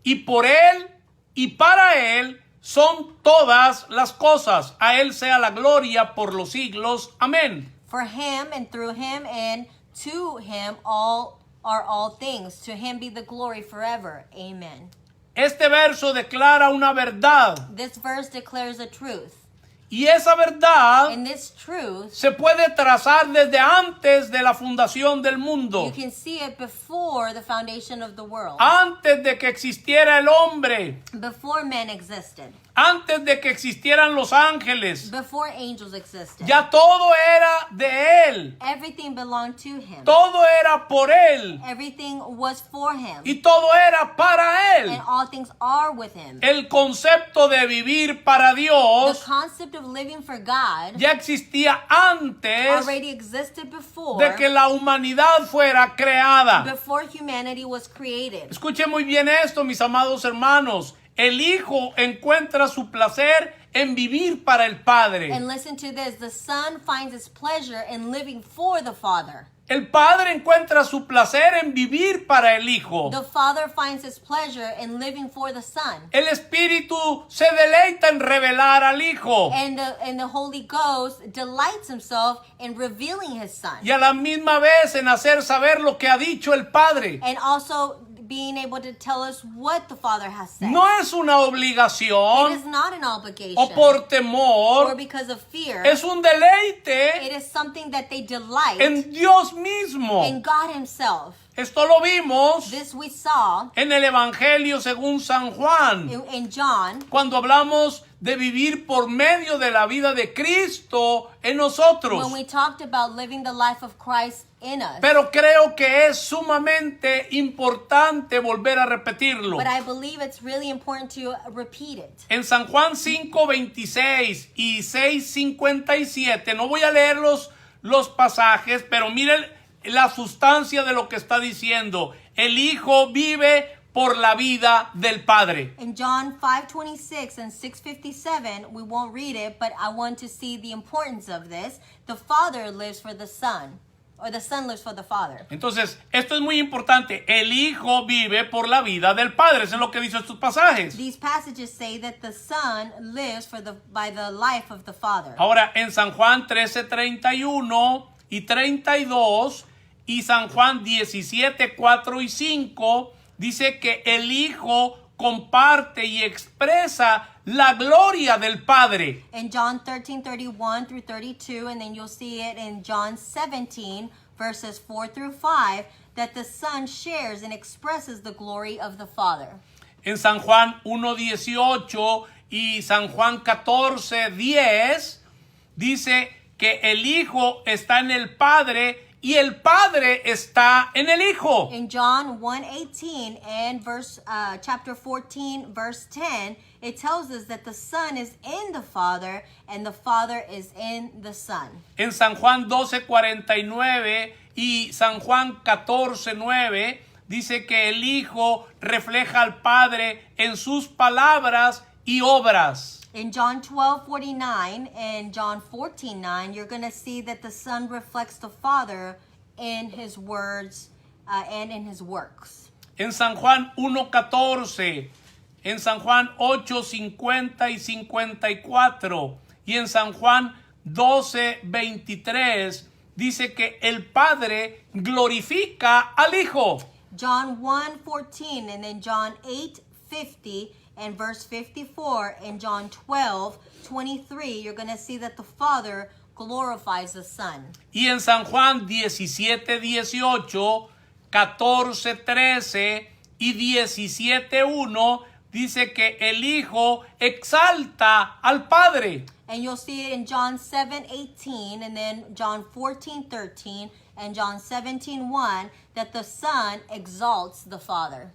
y por Él y para Él son todas las cosas. A Él sea la gloria por los siglos. Amén. For Him and through Him and to Him all are all things. To Him be the glory forever. Amen. Este verso declara una verdad This verse declares a truth. Y esa verdad And this truth, se puede trazar desde antes de la fundación del mundo. you can see it before the foundation of the world, Antes de que existiera el hombre, before men existed, antes de que existieran los ángeles, before angels existed. ya todo era de él, Everything belonged to him. todo era por él Everything was for him. y todo era para él. And all things are with him. El concepto de vivir para The Dios concept of living for God ya existía antes already existed before, de que la humanidad fuera creada. before humanity was created. Escuche muy bien esto, mis amados hermanos. El Hijo encuentra su placer en vivir para el Padre. And listen to this, the Son finds his pleasure in living for the Father. El Padre encuentra su placer en vivir para el Hijo. The Father finds his pleasure in living for the Son. El Espíritu se deleita en revelar al Hijo. And the Holy Ghost delights himself in revealing his Son. Y a la misma vez en hacer saber lo que ha dicho el Padre. And also being able to tell us what the Father has said. No es una It obligación is not an obligation o por or temor. because of fear. Es un deleite It is something that they delight en Dios mismo. in God himself. Esto lo vimos This we saw en el Evangelio según San Juan. in John Cuando hablamos de vivir por medio de la vida de Cristo en nosotros. when we talked about living the life of Christ in us. Pero creo que es sumamente importante volver a repetirlo. But I believe it's really important to repeat it. En San Juan 5:26 y 6:57, no voy a leer los pasajes, pero miren la sustancia de lo que está diciendo. El Hijo vive por la vida del Padre. In John 5:26 and 6:57, we won't read it, but I want to see the importance of this. The Father lives for the Son, or the Son lives for the Father. Entonces, esto es muy importante. El Hijo vive por la vida del Padre. Eso es lo que dicen estos pasajes. These passages say that the Son lives by the life of the Father. Ahora, en San Juan 13:31 y 32 y San Juan 17:4 y 5 dice que el Hijo comparte y expresa la gloria del Padre. In John 13:31 through 32, and then you'll see it in John 17, verses 4 through 5, that the Son shares and expresses the glory of the Father. En San Juan 1:18 y San Juan 14:10 dice que el Hijo está en el Padre y el Padre está en el Hijo. In John 1:18 and chapter 14, verse 10, it tells us that the Son is in the Father and the Father is in the Son. En San Juan 12:49 y San Juan 14:9 dice que el Hijo refleja al Padre en sus palabras y obras. In John 12:49 and John 14:9, you're going to see that the Son reflects the Father in his words and in his works. En San Juan 1:14, en San Juan 8:50 y 54 y en San Juan 12:23 dice que el Padre glorifica al Hijo. John 1:14 and then John 8:50 and verse 54 and John 12:23, you're going to see that the Father glorifies the Son. Y en San Juan 17:18, 14:13 y 17:1 dice que el Hijo exalta al Padre. And you'll see it in John 7:18 and then John 14:13 and John 17:1 that the Son exalts the Father.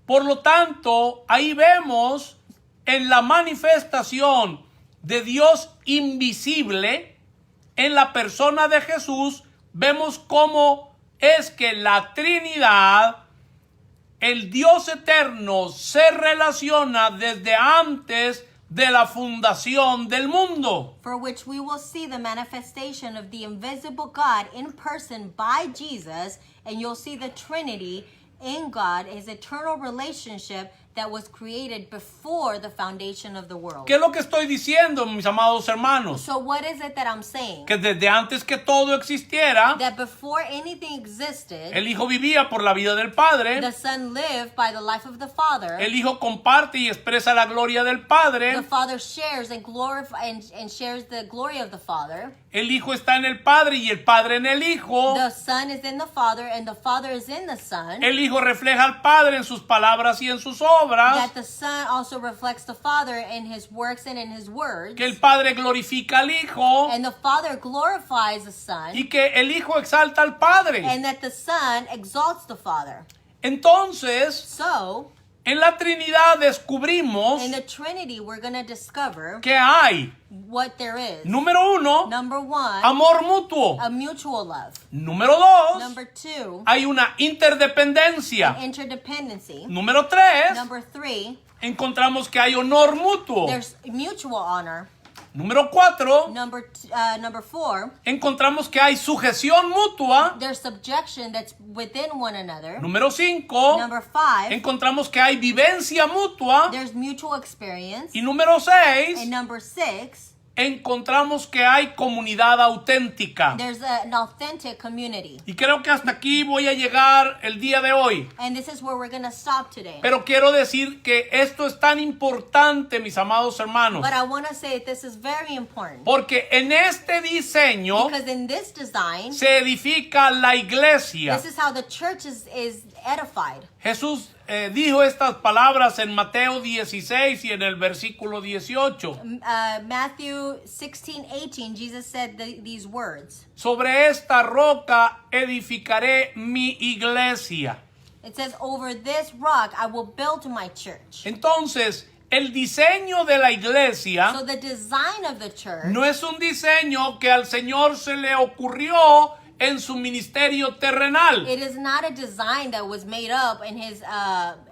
Por lo tanto, ahí vemos en la manifestación de Dios invisible, en la persona de Jesús, vemos cómo es que la Trinidad, el Dios eterno, se relaciona desde antes de la fundación del mundo. For which we will see the manifestation of the invisible God in person by Jesus, and you'll see the Trinity in God, his eternal relationship that was created before the foundation of the world. ¿Qué es lo que estoy diciendo, mis amados hermanos? So what is it that I'm saying? Que desde antes que todo existiera, That before anything existed, el Hijo vivía por la vida del Padre. the Son lived by the life of the Father. El Hijo comparte y expresa la gloria del Padre. The Father shares and and shares the glory of the Father. El Hijo está en el Padre y el Padre en el Hijo. The Son is in the Father and the Father is in the Son. El Hijo refleja al Padre en sus palabras y en sus obras. That the Son also reflects the Father in his works and in his words. Que el Padre glorifica al Hijo. And the Father glorifies the Son. Y que el Hijo exalta al Padre. And that the Son exalts the Father. Entonces, So, en la Trinidad descubrimos in the Trinity, we're going to discover que hay, what there is. número uno, Number one, amor mutuo. a mutual love. Número dos, Number two, hay una interdependencia. interdependency. Número tres, Number three, encontramos que hay honor mutuo. there's mutual honor. Número cuatro, Number four, encontramos que hay sujeción mutua. there's subjection that's within one another. Número cinco, Number five, encontramos que hay vivencia mutua. there's mutual experience. Y número seis, And number six, encontramos que hay comunidad auténtica. there's an authentic community. Y creo que hasta aquí voy a llegar el día de hoy. And this is where we're going to stop today. Pero quiero decir que esto es tan importante, mis amados hermanos, But I want to say this is very important. porque en este diseño Because in this design, se edifica la iglesia. this is how the church is edified. Jesús dijo estas palabras en Mateo 16 y en el versículo 18. Matthew 16:18, Jesus said these words. Sobre esta roca edificaré mi iglesia. It says, over this rock I will build my church. Entonces, el diseño de la iglesia So the design of the church no es un diseño que al Señor se le ocurrió en su ministerio terrenal. it is not a design that was made up in his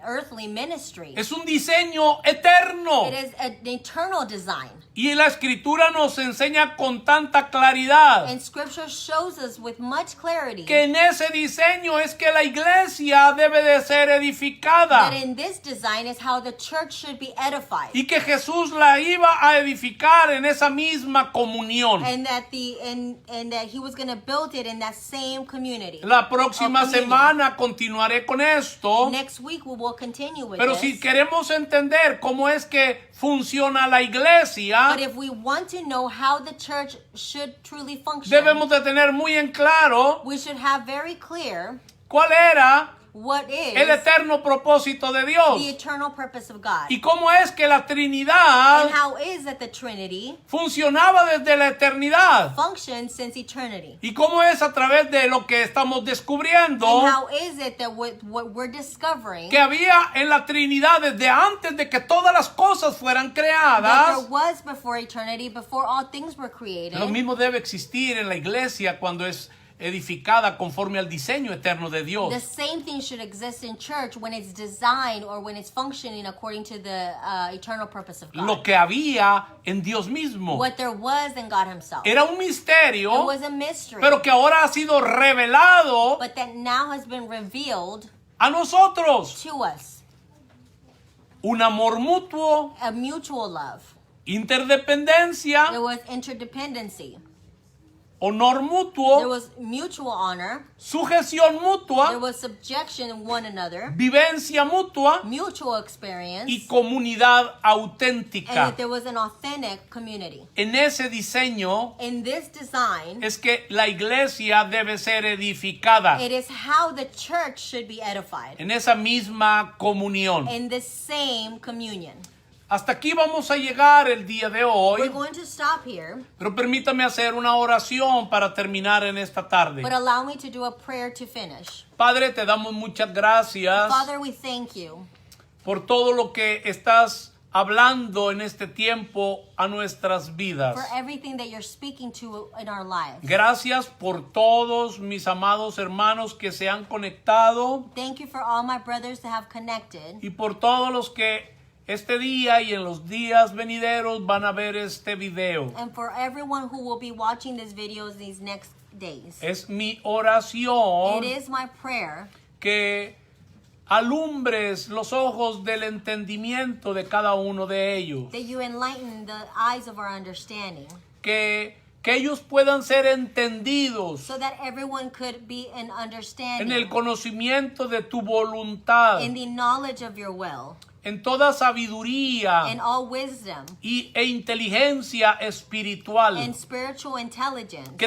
earthly ministry. Es un diseño eterno. It is an eternal design. Y la escritura nos enseña con tanta claridad And scripture shows us with much clarity que en ese diseño es que la iglesia debe de ser edificada that in this design is how the church should be edified. y que Jesús la iba a edificar en esa misma comunión. And that and that he was going to build it in that same community. La próxima Of communion. semana continuaré con esto, Next week we will continue with pero this. si queremos entender cómo es que funciona la iglesia, But if we want to know how the church should truly function, debemos de tener muy en claro we should have very clear cuál era what is el eterno propósito de the Dios eternal purpose of God. y cómo es que la Trinidad And how is that the Trinity funcionaba desde la eternidad functions since eternity. y cómo es a través de lo que estamos descubriendo And how is it that what we're discovering que había en la Trinidad desde antes de que todas las cosas fueran that there creadas. was before eternity, before all things were created. Lo mismo debe existir en la iglesia cuando es edificada conforme al diseño eterno de Dios. The same thing should exist in church when it's designed or when it's functioning according to the eternal purpose of God. Lo que había en Dios mismo What there was in God himself. era un It misterio, was a mystery, pero que ahora ha sido revelado but that now has been revealed a nosotros. to us. Un amor mutuo, A mutual love. interdependencia, There was interdependency. honor There mutuo, was mutual honor. sujeción There mutua, was subjection in one another. vivencia mutua Mutual experience. y comunidad And auténtica. that there was an authentic community. En ese diseño In this design, es que la iglesia debe ser edificada it is how the church should be edified. en esa misma comunión. In this same communion. Hasta aquí vamos a llegar el día de We're hoy, going to stop here, pero permítame hacer una oración para terminar en esta tarde. but allow me to do a prayer to finish. Padre, te damos muchas gracias Father, we thank you por todo lo que estás hablando en este tiempo a nuestras vidas. for everything that you're speaking to in our lives. Gracias por todos mis amados hermanos que se han conectado Thank you for all my brothers that have connected y por todos los que este día y en los días venideros van a ver este video. and for everyone who will be watching this video these next days. Es mi oración It is my prayer que alumbres los ojos del entendimiento de cada uno de ellos. That you enlighten the eyes of our understanding. Que ellos puedan ser entendidos So that everyone could be in understanding. en el conocimiento de tu voluntad, In the knowledge of your will. en toda sabiduría In all wisdom. e inteligencia espiritual. And spiritual intelligence. Que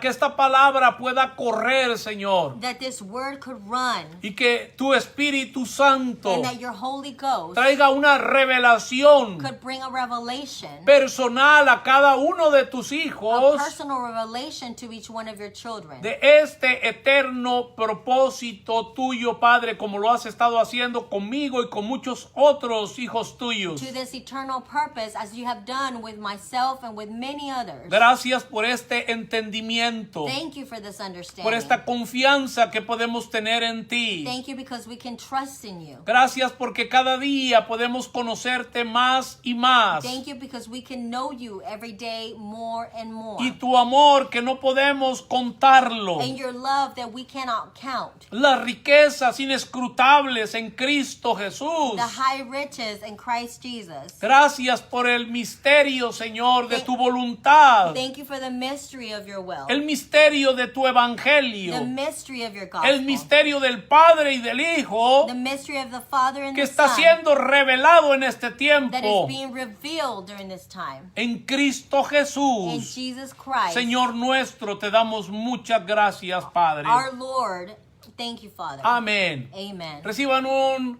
esta palabra pueda correr, Señor. That this word could run. Y que tu Espíritu Santo And that your Holy Ghost traiga una revelación could bring a revelation. personal a cada uno de tus A hijos personal revelation to each one of your children. de este eterno propósito tuyo, Padre, como lo has estado haciendo conmigo y con muchos otros hijos tuyos. To this eternal purpose, as you have done with myself and with many others. Gracias por este entendimiento, Thank you for this understanding. por esta confianza que podemos tener en ti. Thank you because we can trust in you. Gracias porque cada día podemos conocerte más y más. Thank you because we can know you every day more and more. Y tu amor que no podemos contarlo. And your love that we cannot count. Las riquezas inescrutables en Cristo Jesús. The high riches in Christ Jesus. Gracias por el misterio, Señor, de tu voluntad. Thank you for the mystery of your will. El misterio de tu evangelio. The mystery of your gospel. El misterio del Padre y del Hijo The mystery of the Father and que the está Son. siendo revelado en este That is tiempo. being revealed during this time. En Cristo In Jesús. Jesus Christ. Señor nuestro, te damos muchas gracias, Padre. Our Lord. Thank you, Father. Amén. Amen. Reciban un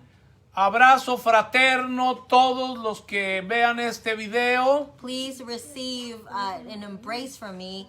abrazo fraterno todos los que vean este video. Please receive an embrace from me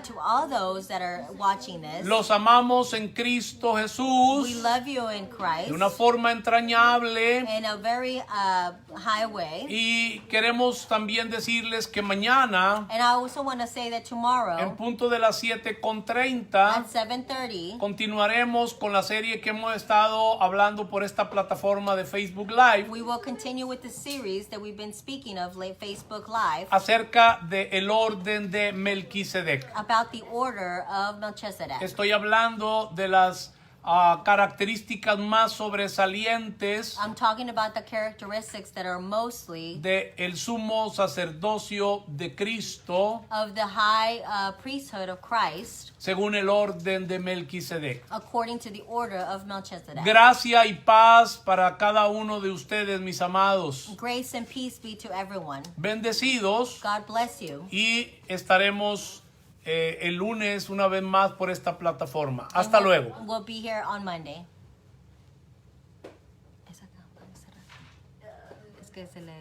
to all those that are watching this. Los amamos en Cristo We Jesús love you in Christ de una forma entrañable. in a very high way. Y queremos también decirles que mañana, And I also want to say that en tomorrow punto de las 7:30, at 7:30, continuaremos con la serie que hemos estado hablando por esta plataforma de Facebook Live we will continue with the series that we've been speaking of late Facebook Live acerca del orden de Melquisedec. about the order of Melchizedek. Estoy hablando de las características más sobresalientes I'm talking about the characteristics that are mostly de el sumo sacerdocio de Cristo of the high priesthood of Christ según el orden de Melquisedec. according to the order of Melchizedek. Gracia y paz para cada uno de ustedes, mis amados. Grace and peace be to everyone. Bendecidos, God bless you. y estaremos el lunes una vez más por esta plataforma. Hasta luego. We'll be here on Monday. Es que se le